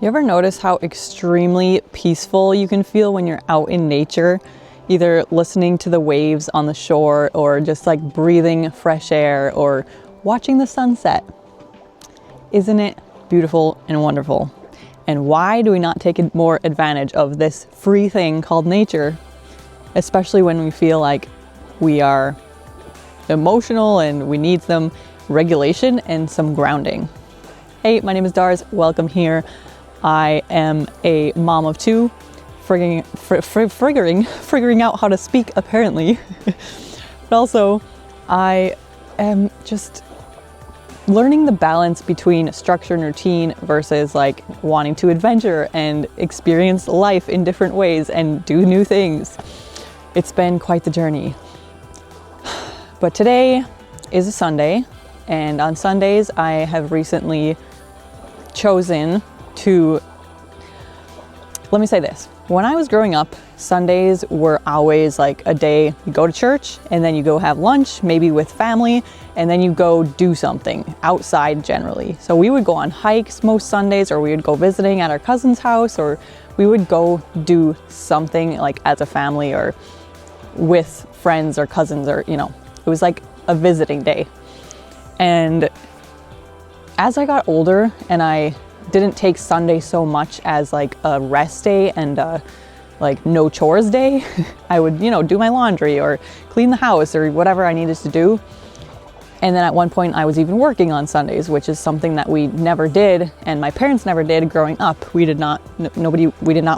You ever notice how extremely peaceful you can feel when you're out in nature, either listening to the waves on the shore or just like breathing fresh air or watching the sunset? Isn't it beautiful and wonderful? And why do we not take more advantage of this free thing called nature, especially when we feel like we are emotional and we need some regulation and some grounding? Hey, my name is Dars. Welcome here. I am a mom of two, figuring out how to speak apparently. But also, I am just learning the balance between structure and routine versus like wanting to adventure and experience life in different ways and do new things. It's been quite the journey. But today is a Sunday, and on Sundays I have recently chosen to, let me say this. When I was growing up, Sundays were always like a day you go to church and then you go have lunch, maybe with family, and then you go do something outside generally. So we would go on hikes most Sundays, or we would go visiting at our cousin's house, or we would go do something like as a family or with friends or cousins, or it was like a visiting day. And as I got older and I didn't take Sunday so much as like a rest day and like no chores day, I would, do my laundry or clean the house or whatever I needed to do. And then at one point I was even working on Sundays, which is something that we never did, and my parents never did growing up. We did not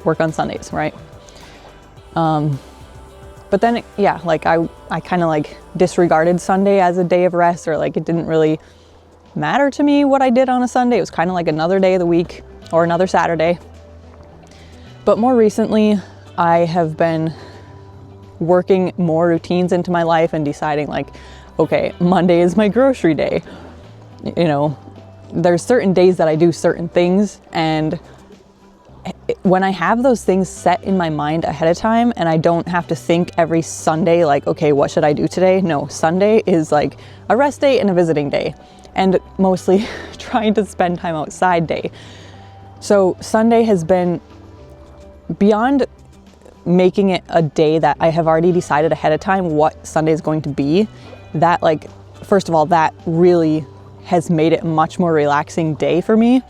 work on Sundays, right? But then, I kind of like disregarded Sunday as a day of rest, or like it didn't really matter to me what I did on a Sunday. It was kind of like another day of the week or another Saturday. But more recently, I have been working more routines into my life and deciding like, okay, Monday is my grocery day. There's certain days that I do certain things, and when I have those things set in my mind ahead of time and I don't have to think every Sunday like, okay, what should I do today? No, Sunday is like a rest day and a visiting day, and mostly trying to spend time outside day. So Sunday has been, beyond making it a day that I have already decided ahead of time what Sunday is going to be, that like, first of all, that really has made it a much more relaxing day for me,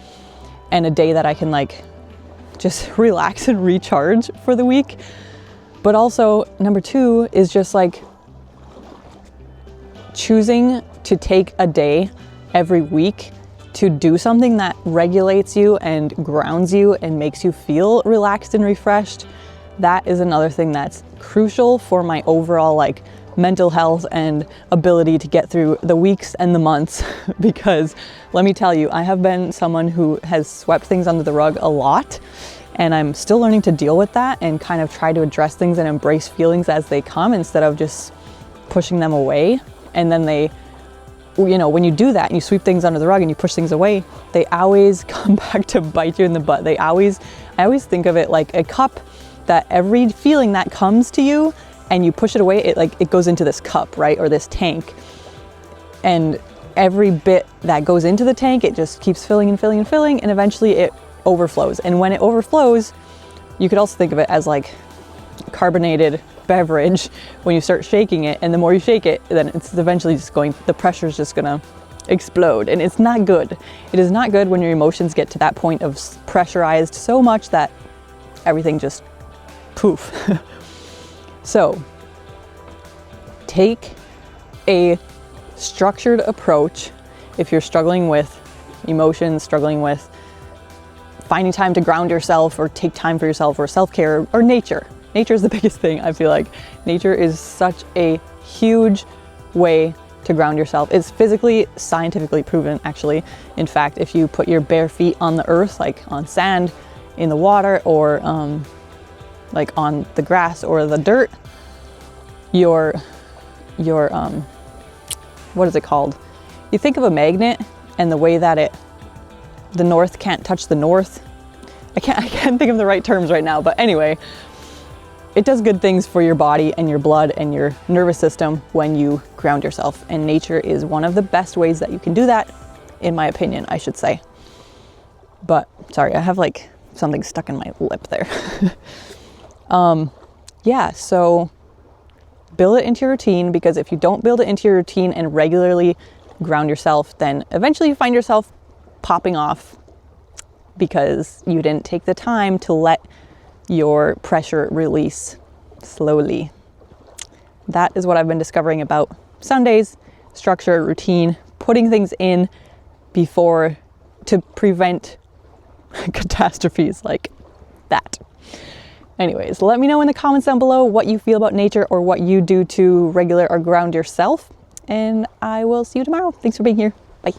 and a day that I can like just relax and recharge for the week. But also, number two is just like choosing to take a day every week to do something that regulates you and grounds you and makes you feel relaxed and refreshed. That is another thing that's crucial for my overall like mental health and ability to get through the weeks and the months. Because let me tell you, I have been someone who has swept things under the rug a lot, and I'm still learning to deal with that and kind of try to address things and embrace feelings as they come instead of just pushing them away. And then they, when you do that and you sweep things under the rug and you push things away, they always come back to bite you in the butt. I always think of it like a cup, that every feeling that comes to you and you push it away, it goes into this cup, right? Or this tank. And every bit that goes into the tank, it just keeps filling and filling and filling, and eventually it overflows. And when it overflows, you could also think of it as like carbonated beverage. When you start shaking it, and the more you shake it, then it's eventually just the pressure is just gonna explode. And it's not good. It is not good when your emotions get to that point of pressurized so much that everything just poof. So take a structured approach if you're struggling with emotions, struggling with finding time to ground yourself or take time for yourself or self-care or nature. Nature is the biggest thing. I feel like nature is such a huge way to ground yourself. It's physically, scientifically proven, actually. In fact, if you put your bare feet on the earth, like on sand, in the water, or like on the grass or the dirt, your what is it called? You think of a magnet and the way that the north can't touch the north. I can't think of the right terms right now, but anyway, it does good things for your body and your blood and your nervous system when you ground yourself. And nature is one of the best ways that you can do that, in my opinion, I should say. But sorry, I have like something stuck in my lip there. Yeah, so build it into your routine, because if you don't build it into your routine and regularly ground yourself, then eventually you find yourself popping off because you didn't take the time to let your pressure release slowly. That is what I've been discovering about Sundays: structure, routine, putting things in before to prevent catastrophes like that. Anyways, let me know in the comments down below what you feel about nature or what you do to regulate or ground yourself. And I will see you tomorrow. Thanks for being here. Bye.